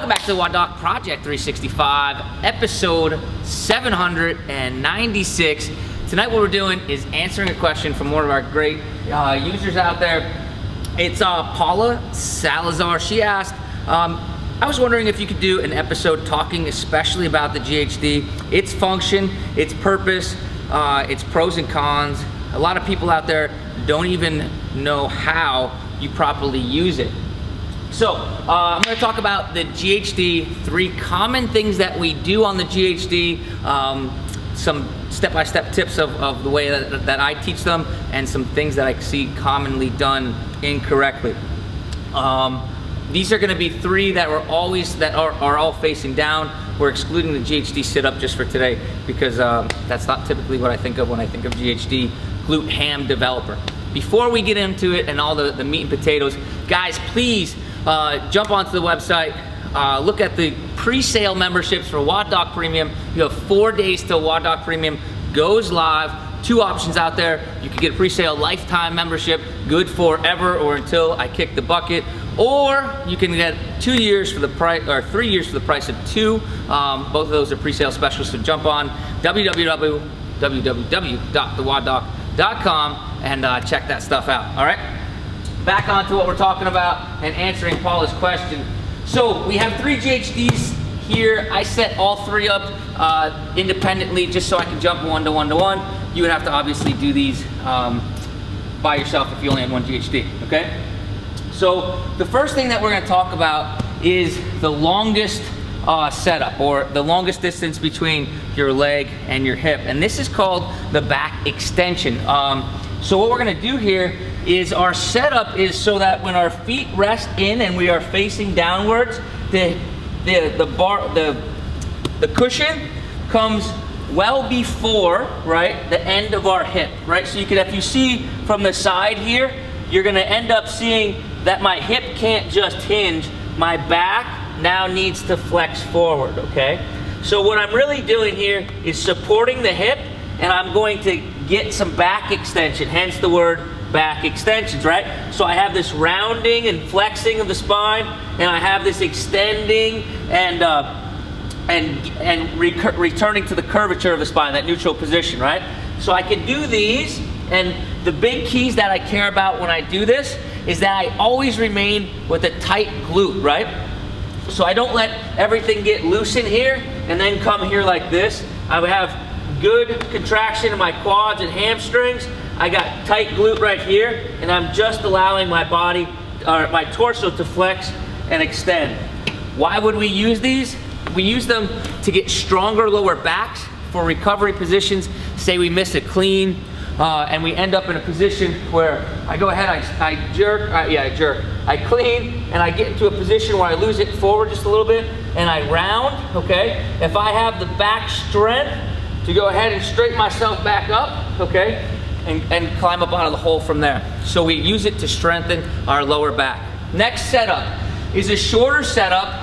Welcome back to the WODdoc Project 365, episode 796. Tonight what we're doing is answering a question from one of our great users out there. It's Paula Salazar. She asked, I was wondering if you could do an episode talking especially about the GHD, its function, its purpose, its pros and cons. A lot of people out there don't even know how you properly use it. So I'm going to talk about the GHD, 3 common things that we do on the GHD, some step-by-step tips of the way that I teach them, and some things that I see commonly done incorrectly. These are going to be 3 that are all facing down. We're excluding the GHD sit-up just for today because that's not typically what I think of when I think of GHD, glute ham developer. Before we get into it and all the meat and potatoes, guys, please jump onto the website, look at the pre-sale memberships for WODdoc Premium. You have 4 days till WODdoc Premium goes live. 2 options out there. You can get a pre-sale lifetime membership, good forever or until I kick the bucket, or you can get 2 years for the price, or 3 years for the price of 2. Both of those are pre-sale specials, so jump on www.thewoddoc.com and check that stuff out. All right, back onto what we're talking about and answering Paula's question. So we have 3 GHDs here. I set all 3 up independently just so I can jump one to one. You would have to obviously do these by yourself if you only had 1 GHD, okay? So the first thing that we're gonna talk about is the longest setup, or the longest distance between your leg and your hip. And this is called the back extension. So what we're gonna do here is our setup is so that when our feet rest in and we are facing downwards, the cushion comes well before, right, the end of our hip, right? So you can, if you see from the side here, you're gonna end up seeing that my hip can't just hinge, my back now needs to flex forward, okay? So what I'm really doing here is supporting the hip, and I'm going to get some back extension, hence the word back extensions, right? So I have this rounding and flexing of the spine, and I have this extending and returning to the curvature of the spine, that neutral position, right? So I can do these, and the big keys that I care about when I do this is that I always remain with a tight glute, right? So I don't let everything get loose in here and then come here like this. I would have good contraction in my quads and hamstrings. I got tight glute right here, and I'm just allowing my body, or my torso, to flex and extend. Why would we use these? We use them to get stronger lower backs for recovery positions. Say we miss a clean, and we end up in a position where I go ahead, I jerk, I clean, and I get into a position where I lose it forward just a little bit, and I round, okay? If I have the back strength to go ahead and straighten myself back up, okay, and climb up out of the hole from there. So we use it to strengthen our lower back. Next setup is a shorter setup